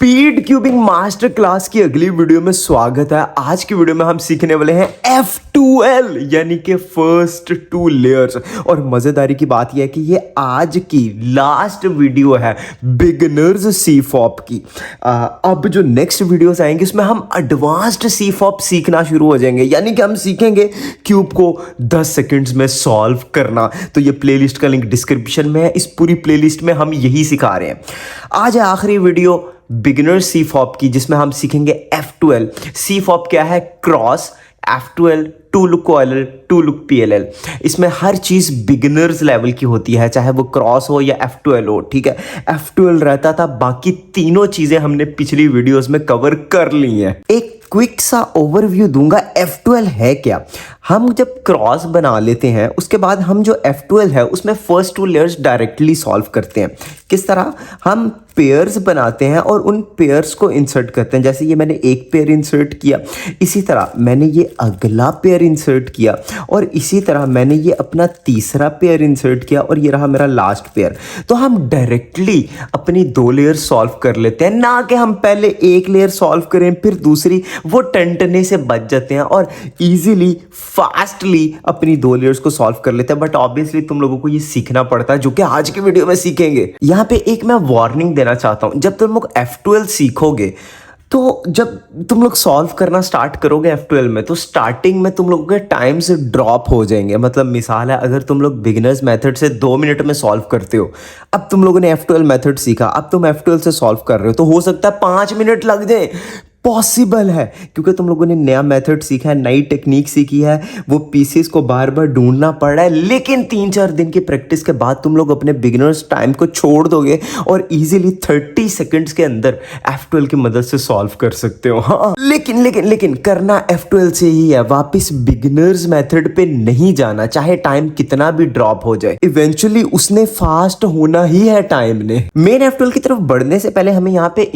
Speed cubing master class की अगली video में स्वागत है। आज की वीडियो में हम सीखने वाले हैं F2L यानी कि फर्स्ट टू लेयर्स। और मजेदारी की बात यह है कि ये आज की लास्ट वीडियो है बिगिनर्स CFOP की। अब जो नेक्स्ट वीडियोस आएंगे उसमें हम एडवांस्ड CFOP सीखना शुरू हो जाएंगे, यानी कि हम सीखेंगे क्यूब को 10 सेकंड्स में सॉल्व करना। तो ये प्लेलिस्ट का लिंक डिस्क्रिप्शन में है। इस पूरी प्लेलिस्ट में हम यही सिखा रहे हैं। आज है आखिरी वीडियो बिगिनर CFOP की, जिसमें हम सीखेंगे F2L। CFOP क्या है? Cross, F2L, two look OLL, two look PLL। इसमें हर चीज बिगिनर्स लेवल की होती है, चाहे वो क्रॉस हो या F2L हो। ठीक है, F2L रहता था, बाकी तीनों चीजें हमने पिछली वीडियोस में कवर कर ली हैं। एक क्विक सा ओवरव्यू दूंगा F2L है क्या। हम जब क्रॉस बना लेते हैं उसके बाद हम जो F2L है उसमें first two layers directly solve करते हैं। किस तरह? हम पेयर्स बनाते हैं और उन पेयर्स को इंसर्ट करते हैं। जैसे ये मैंने एक पेयर इंसर्ट किया, इसी तरह मैंने ये अगला पेयर इंसर्ट किया, और इसी तरह मैंने ये अपना तीसरा पेयर इंसर्ट किया, और ये रहा मेरा लास्ट पेयर। तो हम डायरेक्टली अपनी 2 लेयर सॉल्व कर लेते हैं, ना कि हम पहले एक लेयर सॉल्व करें फिर दूसरी। वो टंटने से बच जाते हैं और इजीली फास्टली अपनी 2 लेयर्स को सॉल्व कर लेते हैं। बट ऑब्वियसली तुम लोगों को ये सीखना पड़ता है, जो कि आज की वीडियो में सीखेंगे। यहाँ पे एक मैं वार्निंग देना चाहता हूं। जब तुम लोग F2L सीखोगे तो जब तुम लोग सॉल्व करना स्टार्ट करोगे F2L में, तो स्टार्टिंग में तुम लोगों के टाइम्स ड्रॉप हो जाएंगे। मतलब मिसाल है, अगर तुम लोग बिगिनर्स मेथड से 2 मिनट में सॉल्व करते हो, अब तुम लोगों ने F2L मेथड सीखा, अब तुम F2L से सॉल्व कर रहे हो, तो हो सकता है 5 मिनट लग जाए। पॉसिबल है, क्योंकि तुम लोगों ने नया मेथड सीखा है, नई टेक्निक सीखी है, वो पीसेस को बार बार ढूंढना पड़ रहा है। लेकिन 3-4 दिन की प्रैक्टिस के बाद तुम लोग अपने बिगिनर्स टाइम को छोड़ दोगे और इजीली 30 सेकंड्स के अंदर F2L की मदद से सॉल्व कर सकते हो। हाँ, लेकिन करना F2L से ही है। वापस बिगिनर्स मेथड पे नहीं जाना, चाहे टाइम कितना भी ड्रॉप हो जाए। इवेंचुअली उसने फास्ट होना ही है टाइम ने। मेन F2L की तरफ बढ़ने से पहले हमें यहाँ पे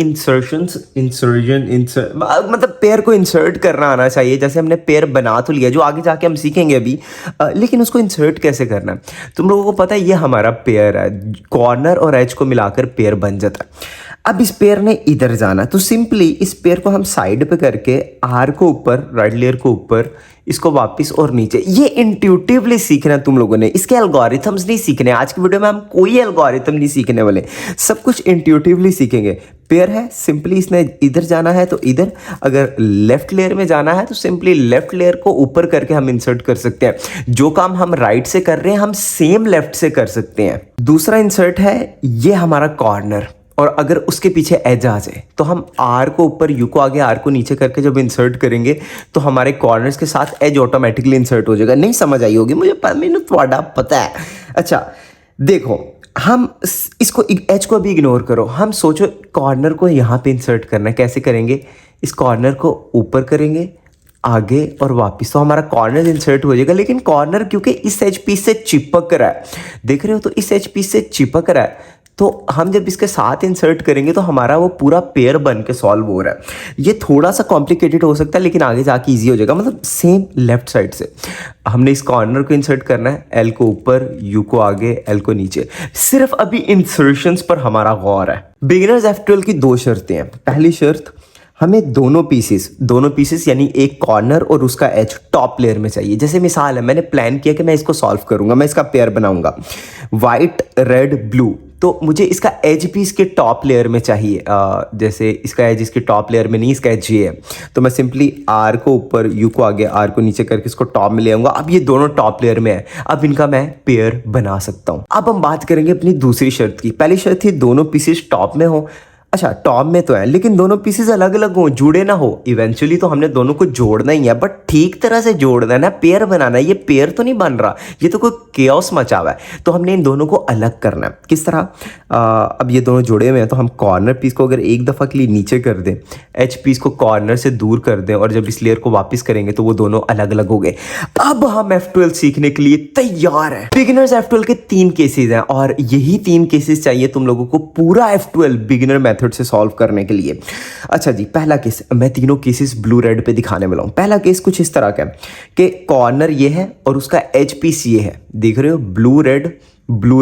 मतलब पेयर को इंसर्ट करना आना चाहिए। जैसे हमने पेयर बना तो लिया, जो आगे जाके हम सीखेंगे अभी, लेकिन उसको इंसर्ट कैसे करना है। तुम लोगों को पता है ये हमारा पेयर है, कॉर्नर और एज को मिलाकर पेयर बन जाता है। अब इस पेयर ने इधर जाना, तो सिंपली इस पेयर को हम साइड पे करके R को ऊपर, राइट लेयर को ऊपर, इसको वापस और नीचे। ये इंट्यूटिवली सीखना है तुम लोगों ने, इसके एल्गोरिथम्स नहीं सीखने। आज की वीडियो में हम कोई एल्गोरिथम नहीं सीखने वाले, सब कुछ इंट्यूटिवली सीखेंगे। पेयर है, सिंपली इसने इधर जाना है तो इधर, अगर लेफ्ट लेयर में जाना है तो सिंपली लेफ्ट लेयर को ऊपर करके हम इंसर्ट कर सकते हैं। जो काम हम राइट से कर रहे हैं हम सेम लेफ्ट से कर सकते हैं। दूसरा इंसर्ट है ये हमारा कॉर्नर, और अगर उसके पीछे एज आ जाए तो हम R को ऊपर, U को आगे, R को नीचे करके जब इंसर्ट करेंगे तो हमारे कॉर्नर्स के साथ एज ऑटोमेटिकली इंसर्ट हो जाएगा। नहीं समझ आई होगी मुझे, मैंने थोड़ा पता है। अच्छा देखो, हम इसको एज को अभी इग्नोर करो। हम सोचो कॉर्नर को यहाँ पे इंसर्ट करना है। कैसे करेंगे? इस कॉर्नर को ऊपर करेंगे, आगे और वापस, तो हमारा कॉर्नर इंसर्ट हो जाएगा। लेकिन कॉर्नर क्योंकि इस एज पीस से चिपक रहा है, देख रहे हो, तो इस एज पीस से चिपक रहा है, तो हम जब इसके साथ इंसर्ट करेंगे तो हमारा वो पूरा पेयर बन के सॉल्व हो रहा है। ये थोड़ा सा कॉम्प्लिकेटेड हो सकता है, लेकिन आगे जाके इजी हो जाएगा। मतलब सेम लेफ्ट साइड से हमने इस कॉर्नर को इंसर्ट करना है, L को ऊपर, U को आगे, L को नीचे। सिर्फ अभी इंसर्शंस पर हमारा गौर है। बिगिनर्स F2L की 2 शर्तें हैं। पहली शर्त, हमें दोनों पीसेस यानी एक कॉर्नर और उसका एज टॉप लेयर में चाहिए। जैसे मिसाल है, मैंने प्लान किया कि मैं इसको सॉल्व करूंगा, मैं इसका पेयर बनाऊंगा वाइट रेड ब्लू, तो मुझे इसका एज भी इसके टॉप लेयर में चाहिए। जैसे इसका एज इसके टॉप लेयर में नहीं, इसका एज ये है, तो मैं सिंपली R को ऊपर, U को आगे, R को नीचे करके इसको टॉप में ले आऊंगा। अब ये दोनों टॉप लेयर में है, अब इनका मैं पेयर बना सकता हूं। अब हम बात करेंगे अपनी दूसरी शर्त की। पहली शर्त थी दोनों पीसेस टॉप में हो। अच्छा, टॉप में तो है लेकिन दोनों पीसेस अलग अलग हो, जुड़े ना हो। इवेंचुअली तो हमने दोनों को जोड़ना ही है, बट ठीक तरह से जोड़ना है ना, पेयर बनाना है। ये पेयर तो नहीं बन रहा, ये तो कोई केओस मचा हुआ है। तो हमने इन दोनों को अलग करना है। किस तरह? अब ये दोनों जुड़े हुए हैं, तो हम कॉर्नर पीस को अगर एक दफ़ा के लिए नीचे कर दें, एच पीस को कॉर्नर से दूर कर दें, और जब इस लेयर को वापस करेंगे तो वो दोनों अलग अलग हो गए। अब हम F2L सीखने के लिए तैयार हैं। बिगिनर्स F2L के 3 केसेस हैं, और यही 3 केसेस चाहिए तुम लोगों को पूरा F2L बिगिनर मेथड से सॉल्व करने के लिए। अच्छा जी, पहला केस, मैं तीनों केसेस ब्लू रेड पे दिखाने वाला हूं। पहला केस कुछ इस तरह का है कि कॉर्नर ये है और उसका एच पीस ये है, देख रहे हो, ब्लू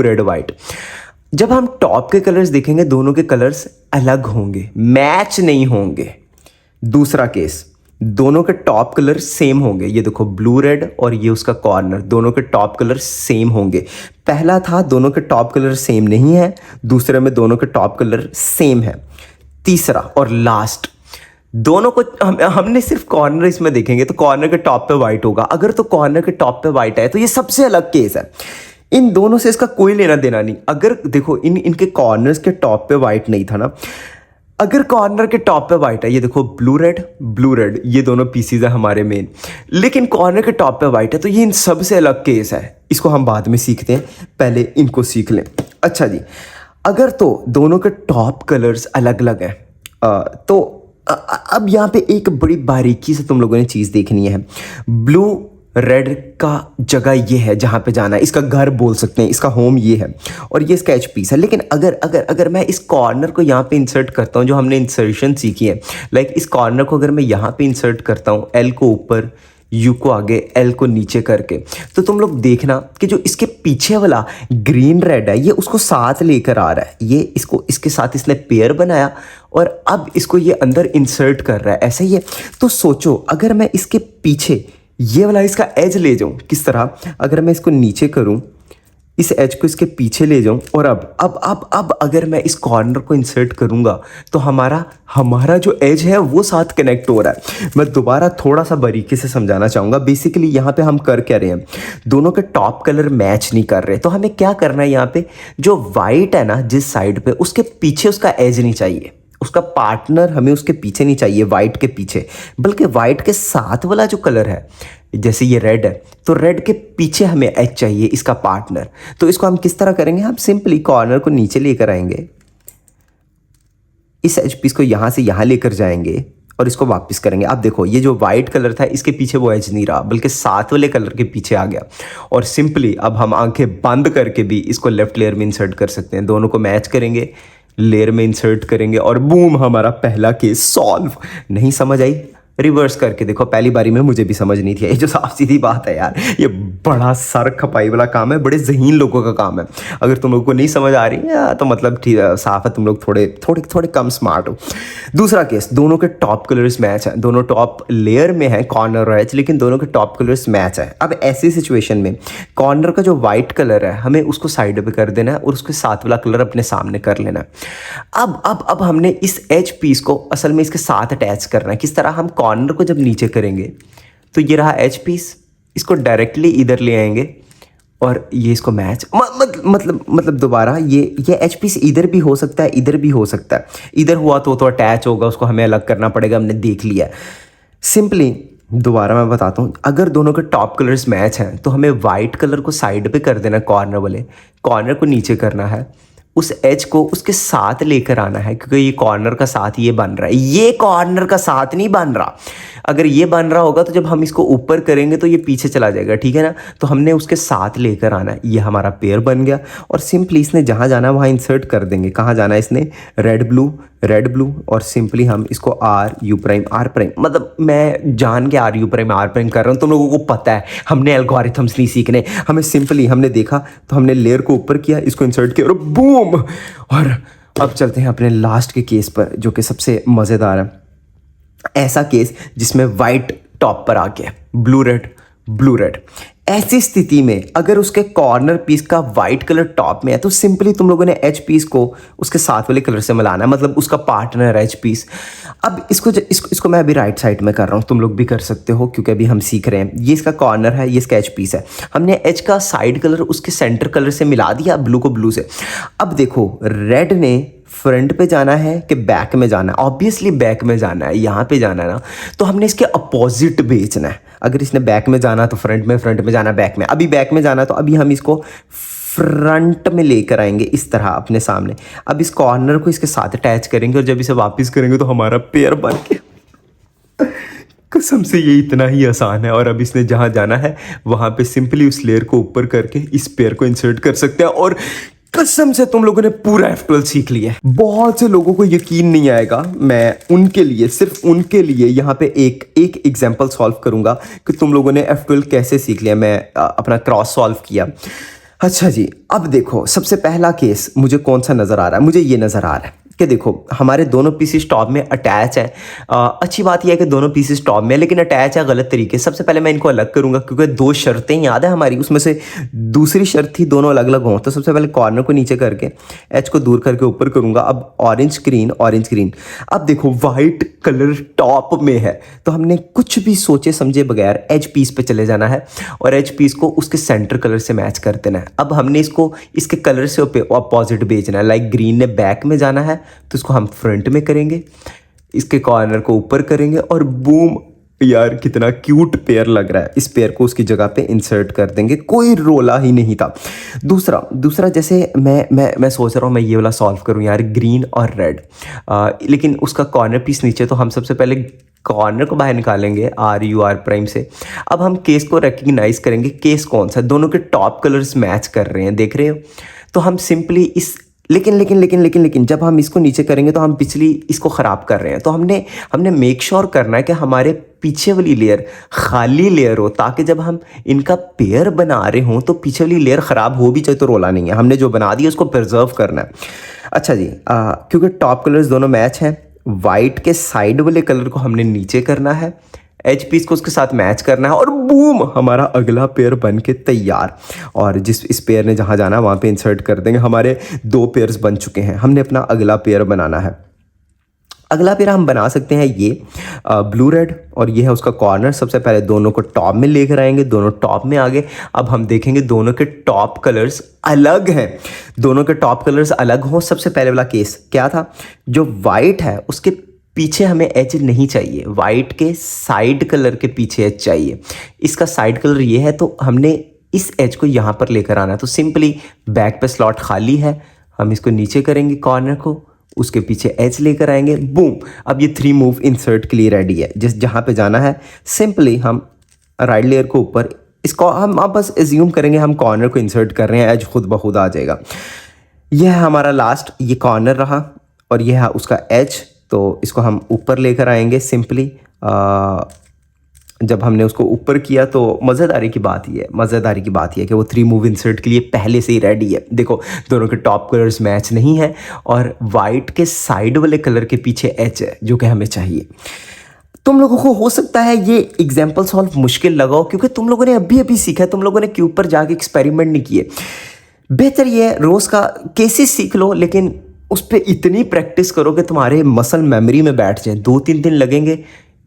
रेड व्हाइट। जब हम टॉप के कलर्स देखेंगे दोनों के कलर्स अलग होंगे, मैच नहीं होंगे। दूसरा केस, दोनों के टॉप कलर सेम होंगे। ये देखो ब्लू रेड और ये उसका कॉर्नर, दोनों के टॉप कलर सेम होंगे। पहला था दोनों के टॉप कलर सेम नहीं है, दूसरे में दोनों के टॉप कलर सेम है। तीसरा और लास्ट, दोनों को हमने सिर्फ कॉर्नर इसमें देखेंगे तो कॉर्नर के टॉप पे वाइट होगा। अगर तो कॉर्नर के टॉप पे वाइट है तो ये सबसे अलग केस है। इन दोनों से इसका कोई लेना देना नहीं। अगर देखो इनके कॉर्नर्स के टॉप पे वाइट नहीं था ना, अगर कॉर्नर के टॉप पे वाइट है, ये देखो ब्लू रेड, ये दोनों पीसीज है हमारे मेन, लेकिन कॉर्नर के टॉप पे वाइट है तो ये इन सब से अलग केस है। इसको हम बाद में सीखते हैं, पहले इनको सीख लें। अच्छा जी, अगर तो दोनों के टॉप कलर्स अलग अलग हैं तो अब यहाँ पे एक बड़ी बारीकी से तुम लोगों ने चीज़ देखनी है। ब्लू रेड का जगह ये है जहाँ पे जाना है, इसका घर बोल सकते हैं, इसका होम ये है और ये इसका एच पीस है। लेकिन अगर अगर अगर मैं इस कॉर्नर को यहाँ पे इंसर्ट करता हूँ, जो हमने इंसर्शन सीखी है, लाइक इस कॉर्नर को अगर मैं यहाँ पे इंसर्ट करता हूँ, एल को ऊपर, यू को आगे, एल को नीचे करके, तो तुम लोग देखना कि जो इसके पीछे वाला ग्रीन रेड है ये उसको साथ लेकर आ रहा है। ये इसको इसके साथ इसने पेयर बनाया और अब इसको ये अंदर इंसर्ट कर रहा है, ऐसा ही है। तो सोचो अगर मैं इसके पीछे ये वाला इसका एज ले जाऊं, किस तरह, अगर मैं इसको नीचे करूं, इस एज को इसके पीछे ले जाऊं और अब अगर मैं इस कॉर्नर को इंसर्ट करूंगा तो हमारा जो एज है वो साथ कनेक्ट हो रहा है। मैं दोबारा थोड़ा सा बारीकी से समझाना चाहूँगा। बेसिकली यहाँ पे हम कर क्या रहे हैं, दोनों के टॉप कलर मैच नहीं कर रहे, तो हमें क्या करना है, यहाँ पे जो वाइट है ना जिस साइड पे, उसके पीछे उसका एज नहीं चाहिए, उसका पार्टनर हमें उसके पीछे नहीं चाहिए, वाइट के पीछे, बल्कि वाइट के साथ वाला जो कलर है, जैसे ये रेड है तो रेड के पीछे हमें एच चाहिए, इसका पार्टनर। तो इसको हम किस तरह करेंगे, हम सिंपली कॉर्नर को नीचे लेकर आएंगे, इस एच पीस को यहां से यहां लेकर जाएंगे और इसको वापस करेंगे। अब देखो ये जो वाइट कलर था इसके पीछे वो एज नहीं रहा, बल्कि साथ वाले कलर के पीछे आ गया। और सिंपली अब हम आंखें बंद करके भी इसको लेफ्ट लेयर में इंसर्ट कर सकते हैं। दोनों को मैच करेंगे, लेयर में इंसर्ट करेंगे और बूम, हमारा पहला केस सॉल्व। नहीं समझ आई, रिवर्स करके देखो, पहली बारी में मुझे भी समझ नहीं थी। ये जो साफ सीधी बात है यार, ये बड़ा सर खपाई वाला काम है, बड़े ज़हीन लोगों का काम है। अगर तुम लोगों को नहीं समझ आ रही है तो मतलब ठीक साफ है, तुम लोग थोड़े कम स्मार्ट हो। दूसरा केस, दोनों के टॉप कलर्स मैच है, दोनों टॉप लेयर में है कॉर्नर और एज, लेकिन दोनों के टॉप कलर्स मैच है। अब ऐसी सिचुएशन में कॉर्नर का जो वाइट कलर है हमें उसको साइड पे कर देना है और उसके साथ वाला कलर अपने सामने कर लेना है। अब हमने इस एज पीस को असल में इसके साथ अटैच करना है। किस तरह, हम कॉर्नर को जब नीचे करेंगे तो ये रहा एच पीस, इसको डायरेक्टली इधर ले आएंगे और ये इसको मैच मतलब दोबारा ये एच पीस इधर भी हो सकता है, इधर भी हो सकता है। इधर हुआ तो अटैच होगा, उसको हमें अलग करना पड़ेगा, हमने देख लिया। सिंपली दोबारा मैं बताता हूँ, अगर दोनों के टॉप कलर्स मैच हैं तो हमें वाइट कलर को साइड पे कर देना, कॉर्नर वाले कॉर्नर को नीचे करना है, उस एज को उसके साथ लेकर आना है, क्योंकि ये कॉर्नर का साथ ये बन रहा है, ये कॉर्नर का साथ नहीं बन रहा। अगर ये बन रहा होगा तो जब हम इसको ऊपर करेंगे तो ये पीछे चला जाएगा, ठीक है ना। तो हमने उसके साथ लेकर आना है, ये हमारा पेयर बन गया। और सिंपली इसने जहाँ जाना है वहाँ इंसर्ट कर देंगे। कहाँ जाना है इसने, रेड ब्लू, और सिंपली हम इसको आर यू प्राइम, मतलब मैं जान के आर यू प्राइम कर रहा हूँ, तुम लोगों को पता है हमने एल्गोरिथम्स नहीं सीखने, हमें सिंपली हमने देखा तो हमने लेयर को ऊपर किया, इसको इंसर्ट किया और बूम। और अब चलते हैं अपने लास्ट के केस पर, जो कि सबसे मज़ेदार है। ऐसा केस जिसमें वाइट टॉप पर आ गया, ब्लू रेड। ऐसी स्थिति में अगर उसके कॉर्नर पीस का वाइट कलर टॉप में है तो सिंपली तुम लोगों ने एच पीस को उसके साथ वाले कलर से मिलाना है, मतलब उसका पार्टनर एच पीस। अब इसको मैं अभी राइट साइड में कर रहा हूँ, तुम लोग भी कर सकते हो क्योंकि अभी हम सीख रहे हैं। ये इसका कॉर्नर है, ये इसका एच पीस है। हमने एच का साइड कलर उसके सेंटर कलर से मिला दिया, ब्लू को ब्लू से। अब देखो रेड ने फ्रंट पे जाना है कि बैक में जाना है, ऑब्वियसली बैक में जाना है, यहाँ पे जाना है ना, तो हमने इसके अपोजिट बेचना है। अगर इसने बैक में जाना तो फ्रंट में जाना बैक में, अभी बैक में जाना तो अभी हम इसको फ्रंट में लेकर आएंगे इस तरह अपने सामने। अब इस कॉर्नर को इसके साथ अटैच करेंगे और जब इसे वापस करेंगे तो हमारा पेयर बन गया। कसम से ये इतना ही आसान है। और अब इसने जहाँ जाना है वहाँ पे सिंपली उस लेयर को ऊपर करके इस पेयर को इंसर्ट कर सकते हैं और कसम से तुम लोगों ने पूरा F12 सीख लिया है। बहुत से लोगों को यकीन नहीं आएगा, मैं उनके लिए, सिर्फ उनके लिए यहाँ पे एक एग्जांपल सॉल्व करूंगा कि तुम लोगों ने F12 कैसे सीख लिया। मैं अपना क्रॉस सॉल्व किया। अच्छा जी, अब देखो सबसे पहला केस मुझे कौन सा नज़र आ रहा है, मुझे ये नज़र आ रहा है कि देखो हमारे दोनों पीसेस टॉप में अटैच है। अच्छी बात यह है कि दोनों पीसेस टॉप में है, लेकिन अटैच है गलत तरीके। सबसे पहले मैं इनको अलग करूंगा क्योंकि दो शर्तें याद है हमारी, उसमें से दूसरी शर्त थी दोनों अलग अलग हों। तो सबसे पहले कॉर्नर को नीचे करके एच को दूर करके ऊपर करूंगा। अब ऑरेंज ग्रीन ऑरेंज ग्रीन। अब देखो वाइट कलर टॉप में है, तो हमने कुछ भी सोचे समझे बगैर एज पीस पे चले जाना है और एज पीस को उसके सेंटर कलर से मैच कर देना है। अब हमने इसको इसके कलर से अपोजिट भेजना है। लाइक ग्रीन ने बैक में जाना है तो इसको हम फ्रंट में करेंगे, इसके कॉर्नर को ऊपर करेंगे और बूम। यार कितना क्यूट पेयर लग रहा है। इस पेयर को उसकी जगह पे इंसर्ट कर देंगे, कोई रोला ही नहीं था। दूसरा जैसे मैं सोच रहा हूँ मैं ये वाला सॉल्व करूँ यार, ग्रीन और रेड। लेकिन उसका कॉर्नर पीस नीचे, तो हम सबसे पहले कॉर्नर को बाहर निकालेंगे RUR प्राइम से। अब हम केस को रिकग्नाइज करेंगे, केस कौन सा, दोनों के टॉप कलर्स मैच कर रहे हैं, देख रहे हो। तो हम सिंपली इस लेकिन जब हम इसको नीचे करेंगे तो हम पिछली इसको ख़राब कर रहे हैं। तो हमने मेक श्योर करना है कि हमारे पीछे वाली लेयर खाली लेयर हो, ताकि जब हम इनका पेयर बना रहे हों तो पीछे वाली लेयर ख़राब हो भी जाए तो रोला नहीं है। हमने जो बना दिया उसको प्रिजर्व करना है। अच्छा जी, क्योंकि टॉप कलर्स दोनों मैच हैं, वाइट के साइड वाले कलर को हमने नीचे करना है, एच पीस को उसके साथ मैच करना है और बूम हमारा अगला पेयर बन के तैयार। और जिस इस पेयर ने जहाँ जाना वहाँ पे इंसर्ट कर देंगे। हमारे दो पेयर्स बन चुके हैं, हमने अपना अगला पेयर बनाना है। अगला पेयर हम बना सकते हैं ये ब्लू रेड, और ये है उसका कॉर्नर। सबसे पहले दोनों को टॉप में लेकर आएंगे, दोनों टॉप में आगे। अब हम देखेंगे दोनों के टॉप कलर्स अलग हैं, दोनों के टॉप कलर्स अलग हों। सबसे पहले वाला केस क्या था, जो वाइट है उसके पीछे हमें एच नहीं चाहिए, वाइट के साइड कलर के पीछे एच चाहिए। इसका साइड कलर ये है, तो हमने इस एच को यहाँ पर लेकर आना है। तो सिंपली बैक पे स्लॉट खाली है, हम इसको नीचे करेंगे कॉर्नर को, उसके पीछे एच लेकर आएंगे, बूम। अब ये 3 मूव इंसर्ट के लिए रेडी है। जिस जहाँ पे जाना है सिंपली हम राइट लेयर को ऊपर, इसको हम अब बस एज्यूम करेंगे हम कॉर्नर को इंसर्ट कर रहे हैं, एज खुद ब खुद आ जाएगा। यह है हमारा लास्ट, ये कॉर्नर रहा और यह है उसका एच। तो इसको हम ऊपर लेकर आएंगे सिंपली। जब हमने उसको ऊपर किया तो मज़ेदारी की बात ये है कि वो 3 मूव इंसर्ट के लिए पहले से ही रेडी है। देखो दोनों के टॉप कलर्स मैच नहीं है और वाइट के साइड वाले कलर के पीछे एच है जो कि हमें चाहिए। तुम लोगों को हो सकता है ये एग्जाम्पल सॉल्व मुश्किल लगाओ, क्योंकि तुम लोगों ने अभी सीखा है, तुम लोगों ने क्यूब पर जाके एक्सपेरिमेंट नहीं किए। बेहतर ये रोज़ का केसेस सीख लो, लेकिन उस पर इतनी प्रैक्टिस करो कि तुम्हारे मसल मेमोरी में बैठ जाए। 2-3 दिन लगेंगे,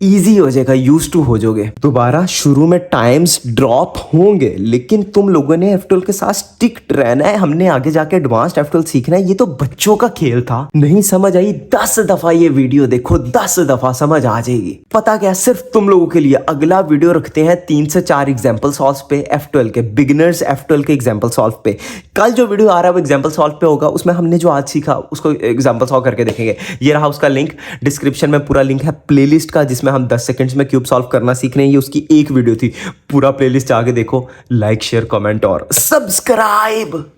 ईजी हो जाएगा, यूज टू हो जाओगे। दोबारा शुरू में टाइम्स ड्रॉप होंगे, लेकिन तुम लोगों ने एफ12 के साथ स्टिक्ड रहना है। हमने आगे जाके एडवांस्ड एफ12 सीखना है। ये तो बच्चों का खेल था। नहीं समझ आई 10 दफा ये वीडियो देखो, 10 दफा समझ आ जाएगी। पता क्या, सिर्फ तुम लोगों के लिए अगला वीडियो रखते हैं 3 से 4 एग्जाम्पल सॉल्व पे, F12 के बिगिनर्स F12 के एग्जाम्पल सॉल्व पे। कल जो वीडियो आ रहा है वो एग्जाम्पल सॉल्व पे होगा, उसमें हमने जो आज सीखा उसको एग्जाम्पल सॉल्व करके देखेंगे। ये रहा उसका लिंक, डिस्क्रिप्शन में पूरा लिंक है प्लेलिस्ट का, जिसमें हम 10 सेकंड्स में क्यूब सॉल्व करना सीख रहे हैं। ये उसकी एक वीडियो थी, पूरा प्लेलिस्ट आके देखो। लाइक शेयर कमेंट और सब्सक्राइब।